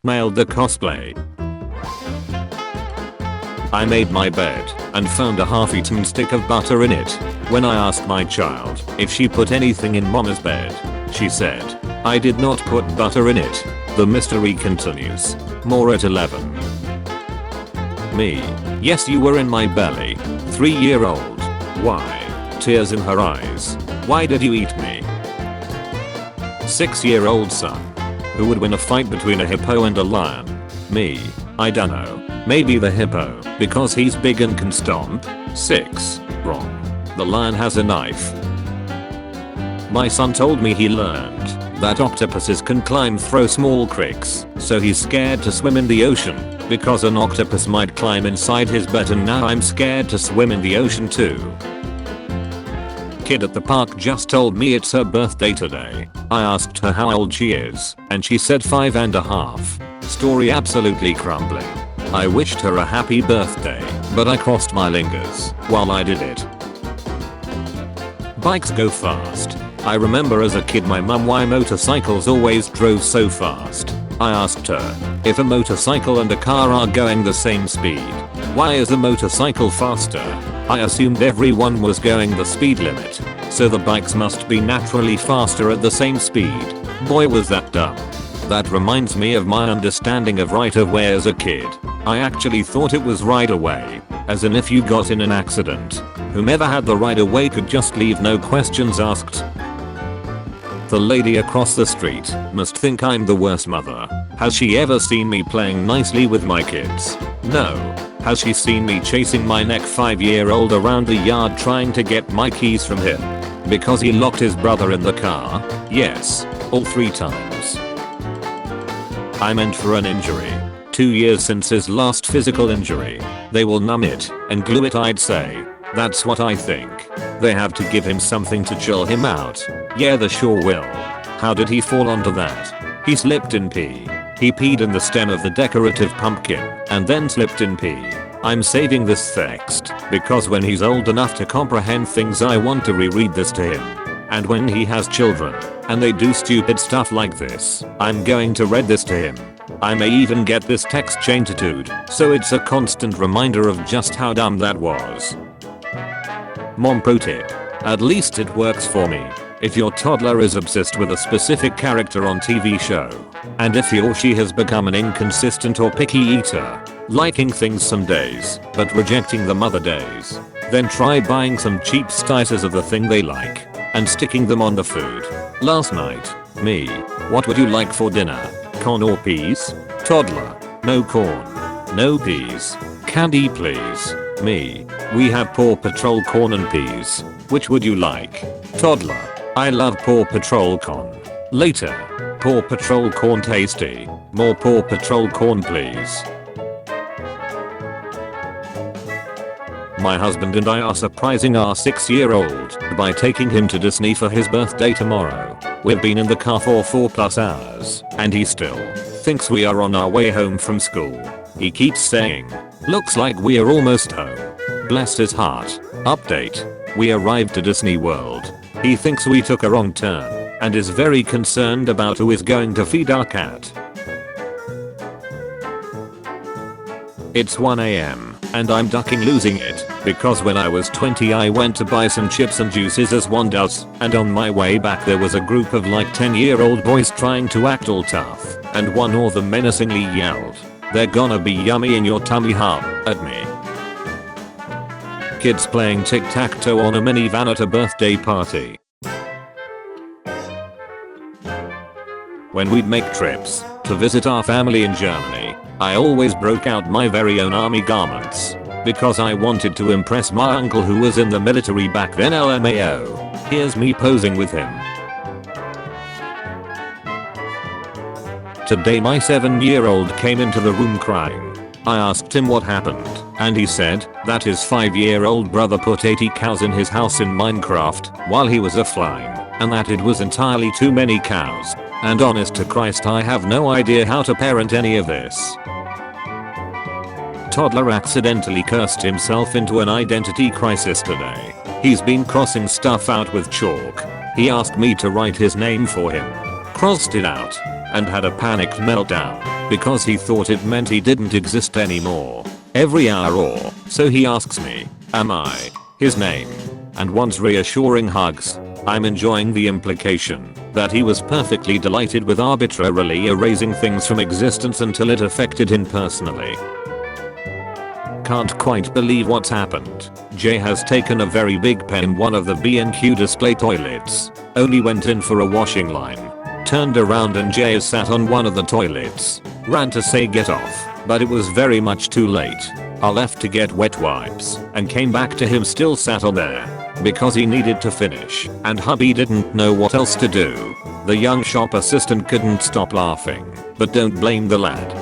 Mailed the cosplay. I made my bed and found a half-eaten stick of butter in it. When I asked my child if she put anything in mama's bed, she said, "I did not put butter in it." The mystery continues. More at 11. Me. Yes, you were in my belly. 3-year-old. Why? Tears in her eyes. Why did you eat me? 6-year-old son. Who would win a fight between a hippo and a lion? Me. I dunno. Maybe the hippo, because he's big and can stomp. 6. Wrong. The lion has a knife. My son told me he learned that octopuses can climb through small creeks, so he's scared to swim in the ocean because an octopus might climb inside his bed, and now I'm scared to swim in the ocean too. Kid at the park just told me it's her birthday today. I asked her how old she is, and she said 5.5. Story absolutely crumbling. I wished her a happy birthday, but I crossed my fingers while I did it. Bikes go fast. I remember as a kid my mum why motorcycles always drove so fast. I asked her, if a motorcycle and a car are going the same speed, why is a motorcycle faster? I assumed everyone was going the speed limit, so the bikes must be naturally faster at the same speed. Boy, was that dumb. That reminds me of my understanding of right of way as a kid. I actually thought it was right away, as in if you got in an accident, whomever had the right of way could just leave, no questions asked. The lady across the street must think I'm the worst mother. Has she ever seen me playing nicely with my kids? No. Has she seen me chasing my neck 5-year-old around the yard trying to get my keys from him because he locked his brother in the car? Yes, all 3 times. I meant for an injury. 2 years since his last physical injury. They will numb it and glue it, I'd say. That's what I think. They have to give him something to chill him out. Yeah, they sure will. How did he fall onto that? He slipped in pee. He peed in the stem of the decorative pumpkin and then slipped in pee. I'm saving this text because when he's old enough to comprehend things I want to reread this to him. And when he has children and they do stupid stuff like this, I'm going to read this to him. I may even get this text chain tattooed so it's a constant reminder of just how dumb that was. Mom pro tip. At least it works for me. If your toddler is obsessed with a specific character on TV show, and if he or she has become an inconsistent or picky eater, liking things some days but rejecting them other days, then try buying some cheap slices of the thing they like and sticking them on the food. Last night, me. What would you like for dinner? Corn or peas? Toddler. No corn. No peas. Candy please. Me. We have Paw Patrol corn and peas. Which would you like? Toddler. I love Paw Patrol corn. Later. Paw Patrol corn tasty. More Paw Patrol corn please. My husband and I are surprising our 6-year-old by taking him to Disney for his birthday tomorrow. We've been in the car for 4+ hours and he still thinks we are on our way home from school. He keeps saying, "Looks like we are almost home." Bless his heart. Update. We arrived to Disney World. He thinks we took a wrong turn and is very concerned about who is going to feed our cat. It's 1 AM and I'm ducking losing it because when I was 20 I went to buy some chips and juices as one does, and on my way back there was a group of like 10-year-old boys trying to act all tough, and one of them menacingly yelled, "They're gonna be yummy in your tummy hub," at me. Kids playing tic-tac-toe on a minivan at a birthday party. When we'd make trips to visit our family in Germany, I always broke out my very own army garments because I wanted to impress my uncle who was in the military back then. LMAO. Here's me posing with him. Today my 7-year-old came into the room crying. I asked him what happened, and he said that his 5-year-old brother put 80 cows in his house in Minecraft while he was offline, and that it was entirely too many cows. And honest to Christ, I have no idea how to parent any of this. Toddler accidentally cursed himself into an identity crisis today. He's been crossing stuff out with chalk. He asked me to write his name for him. Crossed it out. and had a panicked meltdown because he thought it meant he didn't exist anymore. Every hour or so he asks me, am I his name? And wants reassuring hugs. I'm enjoying the implication that he was perfectly delighted with arbitrarily erasing things from existence until it affected him personally. Can't quite believe what's happened. Jay has taken a very big pen in one of the B&Q display toilets. Only went in for a washing line. Turned around and Jay is sat on one of the toilets. Ran to say get off, but it was very much too late. I left to get wet wipes and came back to him still sat on there because he needed to finish and hubby didn't know what else to do. The young shop assistant couldn't stop laughing, but don't blame the lad.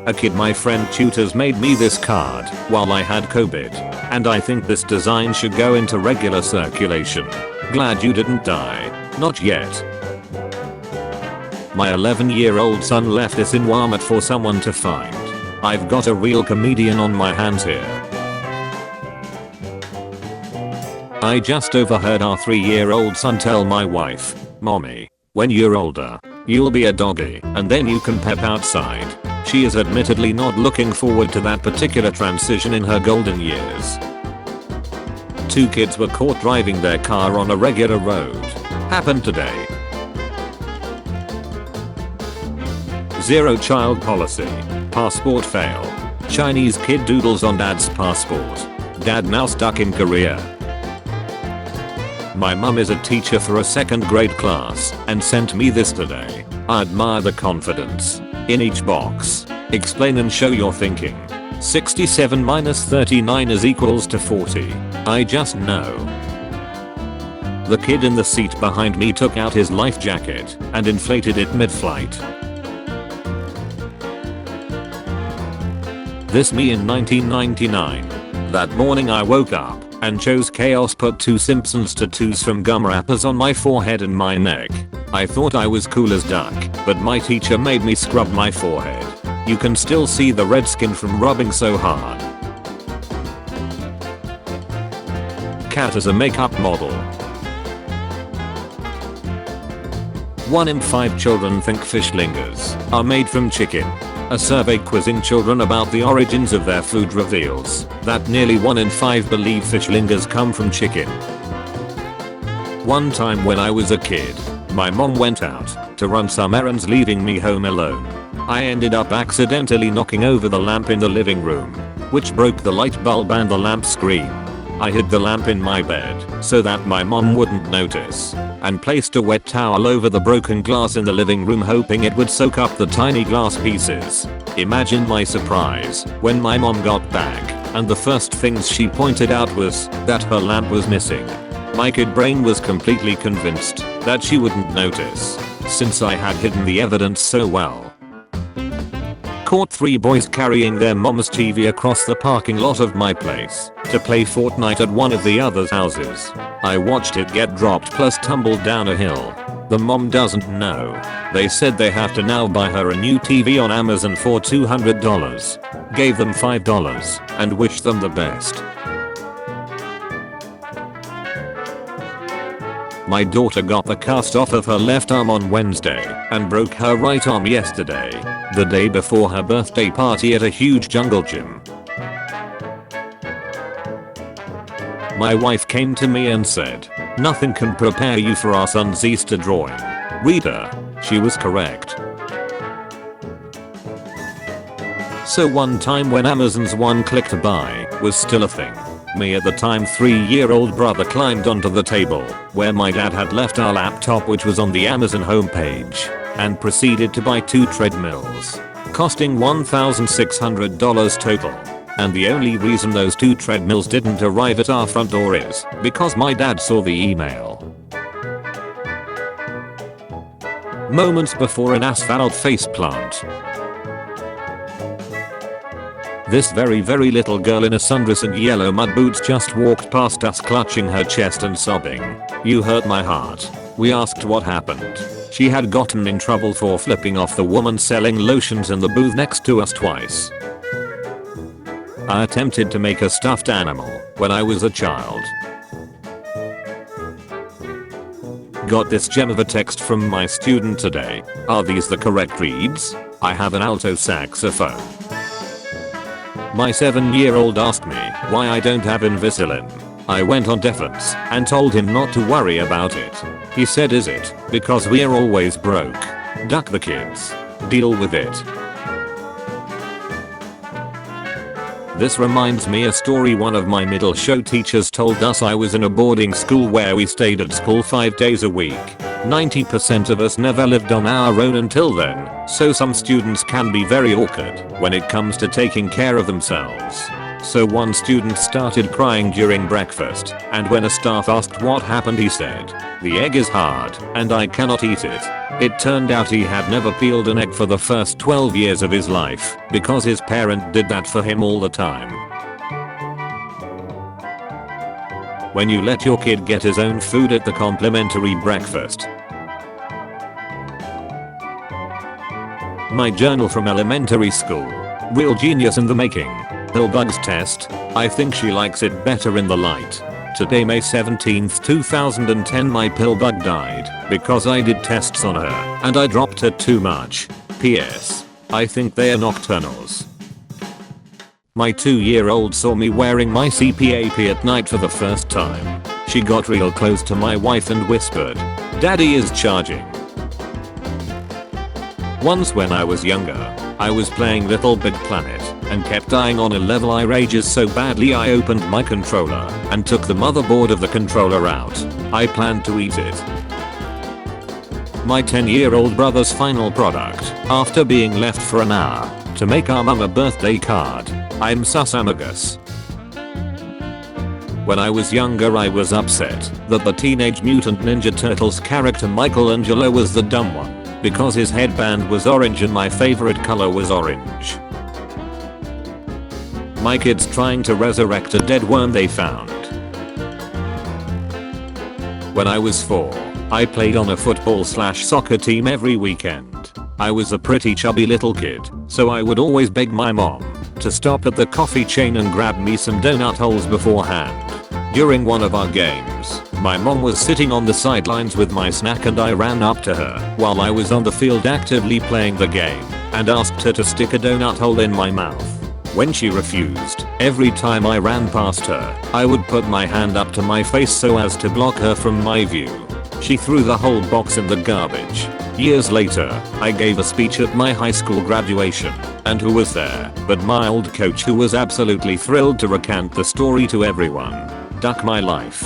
A kid my friend tutors made me this card while I had COVID, and I think this design should go into regular circulation. Glad you didn't die. Not yet. My 11-year-old son left this in Walmart for someone to find. I've got a real comedian on my hands here. I just overheard our 3-year-old son tell my wife, "Mommy, when you're older, you'll be a doggy and then you can pep outside." She is admittedly not looking forward to that particular transition in her golden years. 2 kids were caught driving their car on a regular road. Happened today. Zero child policy. Passport fail. Chinese kid doodles on dad's passport. Dad now stuck in Korea. My mum is a teacher for a 2nd grade class and sent me this today. I admire the confidence in each box. Explain and show your thinking. 67 minus 39 is equals to 40. I just know. The kid in the seat behind me took out his life jacket and inflated it mid-flight. This me in 1999. That morning I woke up and chose chaos, put 2 Simpsons tattoos from gum wrappers on my forehead and my neck. I thought I was cool as duck, but my teacher made me scrub my forehead. You can still see the red skin from rubbing so hard. Cat as a makeup model. 1 in 5 children think fish lingers are made from chicken. A survey quizzing children about the origins of their food reveals that nearly 1 in 5 believe fish lingers come from chicken. One time when I was a kid, my mom went out to run some errands, leaving me home alone. I ended up accidentally knocking over the lamp in the living room, which broke the light bulb and the lamp screen. I hid the lamp in my bed so that my mom wouldn't notice, and placed a wet towel over the broken glass in the living room, hoping it would soak up the tiny glass pieces. Imagine my surprise when my mom got back and the first things she pointed out was that her lamp was missing. My kid brain was completely convinced that she wouldn't notice, since I had hidden the evidence so well. Caught 3 boys carrying their mom's TV across the parking lot of my place to play Fortnite at one of the other's houses. I watched it get dropped plus tumbled down a hill. The mom doesn't know. They said they have to now buy her a new TV on Amazon for $200. Gave them $5 and wished them the best. My daughter got the cast off of her left arm on Wednesday and broke her right arm yesterday, the day before her birthday party at a huge jungle gym. My wife came to me and said, "Nothing can prepare you for our son's Easter drawing." Reader, she was correct. So one time when Amazon's one-click to buy was still a thing, me at the time 3-year-old brother climbed onto the table where my dad had left our laptop, which was on the Amazon homepage, and proceeded to buy 2 treadmills, costing $1,600 total. And the only reason those 2 treadmills didn't arrive at our front door is because my dad saw the email. Moments before an asphalt faceplant. This very little girl in a sundress and yellow mud boots just walked past us, clutching her chest and sobbing, "You hurt my heart." We asked what happened. She had gotten in trouble for flipping off the woman selling lotions in the booth next to us twice. I attempted to make a stuffed animal when I was a child. Got this gem of a text from my student today. Are these the correct reads? I have an alto saxophone. My 7-year-old asked me why I don't have Invisalign. I went on defense and told him not to worry about it. He said, is it because we're always broke? Duck the kids. Deal with it. This reminds me a story one of my middle show teachers told us. I was in a boarding school where we stayed at school 5 days a week. 90% of us never lived on our own until then, so some students can be very awkward when it comes to taking care of themselves. So one student started crying during breakfast, and when a staff asked what happened, he said, "The egg is hard and I cannot eat it." It turned out he had never peeled an egg for the first 12 years of his life because his parent did that for him all the time. When you let your kid get his own food at the complimentary breakfast. My journal from elementary school. Real genius in the making. Pill bugs test. I think she likes it better in the light. Today, May 17th, 2010, my pill bug died because I did tests on her and I dropped her too much. PS. I think they are nocturnals. My 2-year-old saw me wearing my CPAP at night for the first time. She got real close to my wife and whispered, "Daddy is charging." Once when I was younger, I was playing Little Big Planet and kept dying on a level. I rages so badly I opened my controller and took the motherboard of the controller out. I planned to eat it. My 10-year-old brother's final product, after being left for an hour to make our mum a birthday card. I'm sus Amagus. When I was younger, I was upset that the Teenage Mutant Ninja Turtles character Michelangelo was the dumb one because his headband was orange and my favorite color was orange. My kids trying to resurrect a dead worm they found. When I was 4, I played on a football/soccer team every weekend. I was a pretty chubby little kid, so I would always beg my mom to stop at the coffee chain and grab me some donut holes beforehand. During one of our games, my mom was sitting on the sidelines with my snack and I ran up to her while I was on the field actively playing the game and asked her to stick a donut hole in my mouth. When she refused, every time I ran past her, I would put my hand up to my face so as to block her from my view. She threw the whole box in the garbage. Years later, I gave a speech at my high school graduation, and who was there but my old coach, who was absolutely thrilled to recount the story to everyone. Duck my life.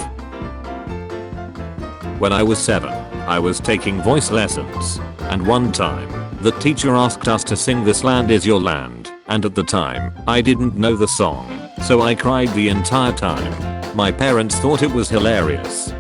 When I was 7, I was taking voice lessons, and one time, the teacher asked us to sing "This Land Is Your Land," and at the time, I didn't know the song, so I cried the entire time. My parents thought it was hilarious.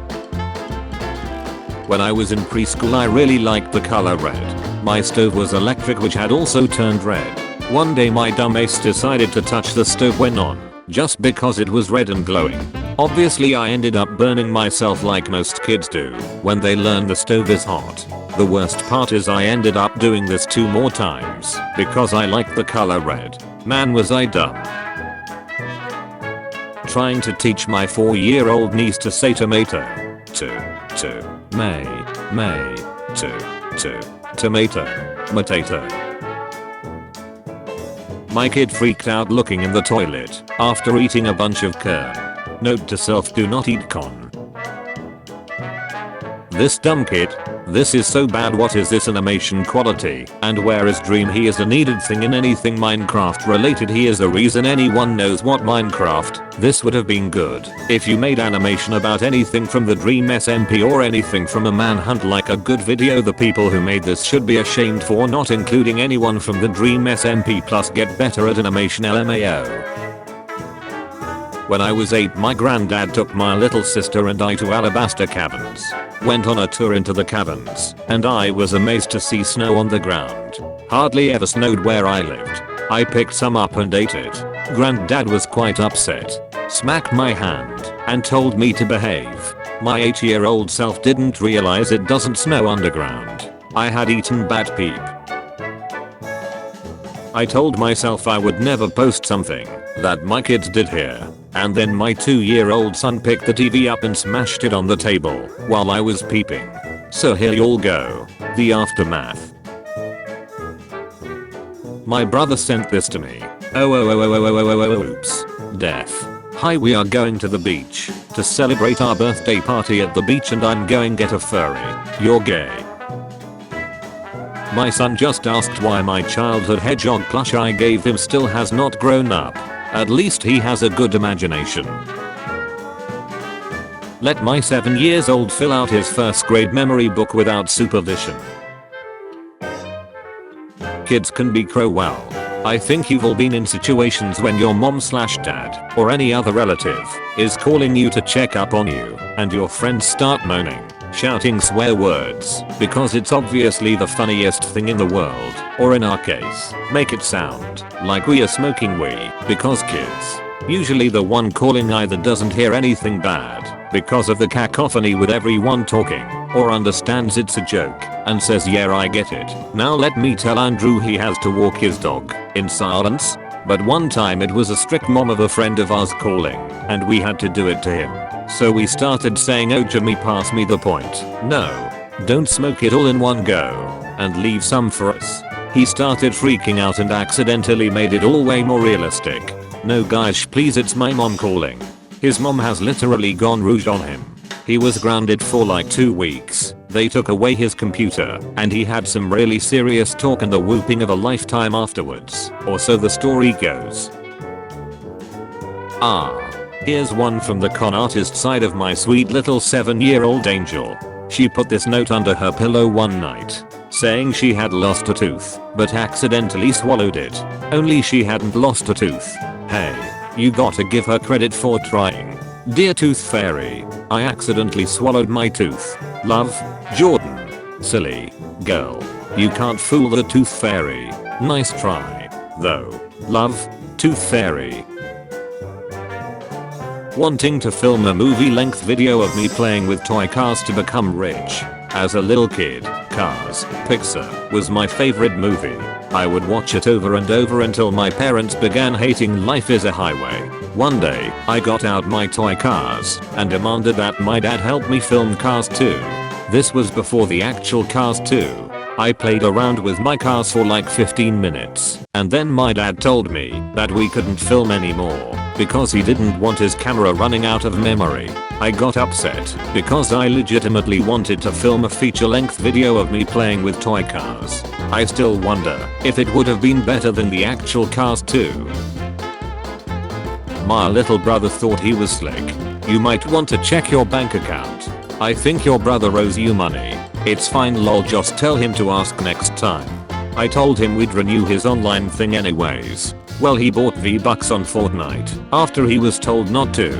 When I was in preschool, I really liked the color red. My stove was electric, which had also turned red. One day my dumbass decided to touch the stove when on, just because it was red and glowing. Obviously I ended up burning myself like most kids do when they learn the stove is hot. The worst part is I ended up doing this 2 more times because I liked the color red. Man, was I dumb. Trying to teach my 4-year-old niece to say tomato. Tomato. My kid freaked out looking in the toilet after eating a bunch of kern. Note to self: do not eat corn. This dumb kid. This is so bad. What is this animation quality? And where is Dream? He is a needed thing in anything Minecraft related. He is the reason anyone knows what Minecraft. This would have been good if you made animation about anything from the Dream SMP or anything from a manhunt, like a good video. The people who made this should be ashamed for not including anyone from the Dream SMP. Plus get better at animation, LMAO. When I was 8, my granddad took my little sister and I to Alabaster Caverns. Went on a tour into the caverns, and I was amazed to see snow on the ground. Hardly ever snowed where I lived. I picked some up and ate it. Granddad was quite upset, smacked my hand, and told me to behave. My 8-year-old self didn't realize it doesn't snow underground. I had eaten bat peep. I told myself I would never post something that my kids did here, and then my 2-year-old son picked the TV up and smashed it on the table while I was peeping. So here y'all go. The aftermath. My brother sent this to me. Oops. Death. Hi, we are going to the beach to celebrate our birthday party at the beach and I'm going get a furry. You're gay. My son just asked why my childhood hedgehog plush I gave him still has not grown up. At least he has a good imagination. Let my 7 years old fill out his first grade memory book without supervision. Kids can be cruel. I think you've all been in situations when your mom/dad or any other relative is calling you to check up on you and your friends start moaning, shouting swear words because it's obviously the funniest thing in the world, or in our case, make it sound like we are smoking weed because kids, usually the one calling, either doesn't hear anything bad because of the cacophony with everyone talking, or understands it's a joke and says yeah I get it. Now let me tell Andrew he has to walk his dog in silence, but one time it was a strict mom of a friend of ours calling and we had to do it to him. So we started saying oh Jimmy pass me the point. No. Don't smoke it all in one go and leave some for us. He started freaking out and accidentally made it all way more realistic. No guys please it's my mom calling. His mom has literally gone rouge on him. He was grounded for like 2 weeks. They took away his computer and he had some really serious talk and the whooping of a lifetime afterwards, or so the story goes. Here's one from the con artist side of my sweet little 7-year-old angel. She put this note under her pillow one night, saying she had lost a tooth, but accidentally swallowed it. Only she hadn't lost a tooth. Hey, you gotta give her credit for trying. Dear Tooth Fairy, I accidentally swallowed my tooth. Love, Jordan. Silly girl. You can't fool the Tooth Fairy. Nice try, though. Love, Tooth Fairy. Wanting to film a movie-length video of me playing with toy cars to become rich. As a little kid, Cars, Pixar, was my favorite movie. I would watch it over and over until my parents began hating Life is a Highway. One day, I got out my toy cars and demanded that my dad help me film Cars 2. This was before the actual Cars 2. I played around with my cars for like 15 minutes, and then my dad told me that we couldn't film anymore because he didn't want his camera running out of memory. I got upset because I legitimately wanted to film a feature-length video of me playing with toy cars. I still wonder if it would have been better than the actual Cars 2. My little brother thought he was slick. You might want to check your bank account. I think your brother owes you money. It's fine lol, just tell him to ask next time. I told him we'd renew his online thing anyways. Well, he bought V-Bucks on Fortnite after he was told not to.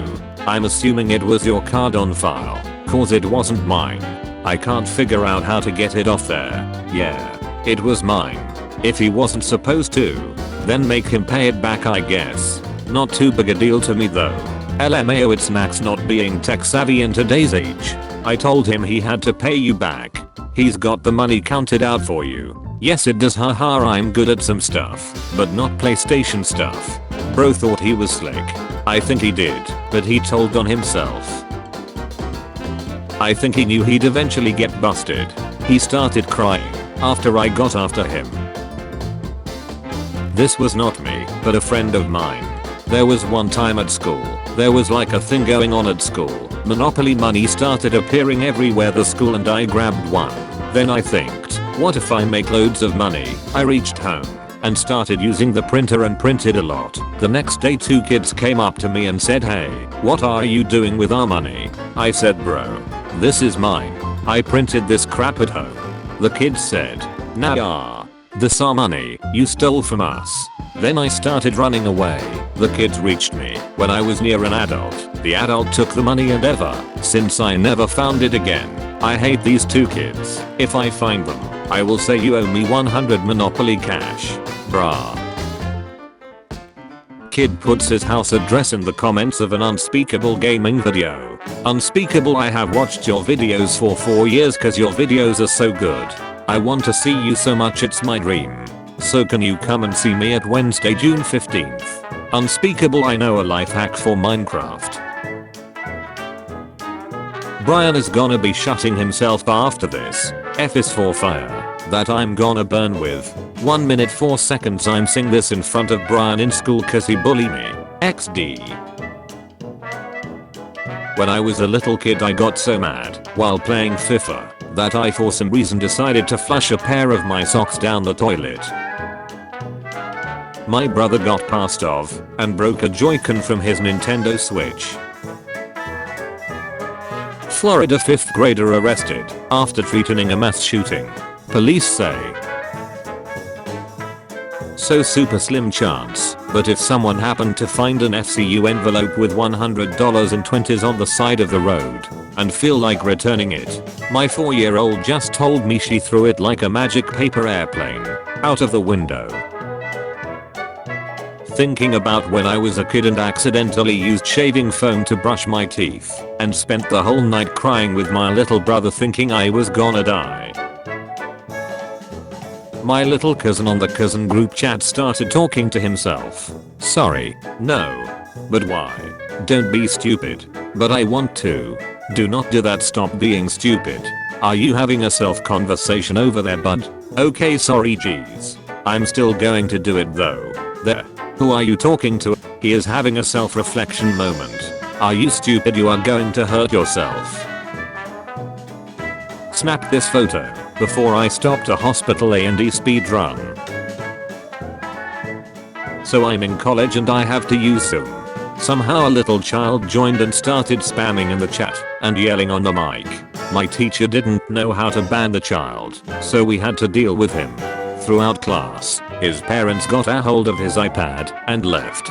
I'm assuming it was your card on file, cause it wasn't mine. I can't figure out how to get it off there. Yeah, it was mine. If he wasn't supposed to, then make him pay it back I guess. Not too big a deal to me though. LMAO, it's Max not being tech savvy in today's age. I told him he had to pay you back. He's got the money counted out for you. Yes it does, haha, I'm good at some stuff, but not PlayStation stuff. Bro thought he was slick. I think he did, but he told on himself. I think he knew he'd eventually get busted. He started crying after I got after him. This was not me, but a friend of mine. There was one time at school, there was like a thing going on at school. Monopoly money started appearing everywhere the school and I grabbed one. Then I thinked, what if I make loads of money? I reached home and started using the printer and printed a lot. The next day 2 kids came up to me and said, hey, what are you doing with our money? I said, bro, this is mine. I printed this crap at home. The kids said, nah, this our money you stole from us. Then I started running away. The kids reached me when I was near an adult. The adult took the money and ever since I never found it again. I hate these 2 kids. If I find them, I will say you owe me 100 Monopoly cash. Brah. Kid puts his house address in the comments of an Unspeakable Gaming video. Unspeakable, I have watched your videos for 4 years cause your videos are so good. I want to see you so much, it's my dream. So can you come and see me at Wednesday, June 15th? Unspeakable, I know a life hack for Minecraft. Brian is gonna be shutting himself after this. F is for fire. That I'm gonna burn with. 1 minute 4 seconds. I'm saying this in front of Brian in school cause he bullied me. XD. When I was a little kid I got so mad while playing FIFA that I for some reason decided to flush a pair of my socks down the toilet. My brother got passed off and broke a Joy-Con from his Nintendo Switch. Florida 5th grader arrested after threatening a mass shooting. Police say. So super slim chance, but if someone happened to find an FCU envelope with $100 in 20s on the side of the road and feel like returning it, my 4-year-old just told me she threw it like a magic paper airplane out of the window. Thinking about when I was a kid and accidentally used shaving foam to brush my teeth and spent the whole night crying with my little brother thinking I was gonna die. My little cousin on the cousin group chat started talking to himself. Sorry, no. But why? Don't be stupid. But I want to. Do not do that, stop being stupid. Are you having a self conversation over there, bud? Okay, sorry, geez. I'm still going to do it though. There. Who are you talking to? He is having a self-reflection moment. Are you stupid? You are going to hurt yourself. Snap this photo before I stopped a hospital A&E speed run. So I'm in college and I have to use Zoom. Somehow a little child joined and started spamming in the chat and yelling on the mic. My teacher didn't know how to ban the child, so we had to deal with him. Throughout class, his parents got a hold of his iPad and left.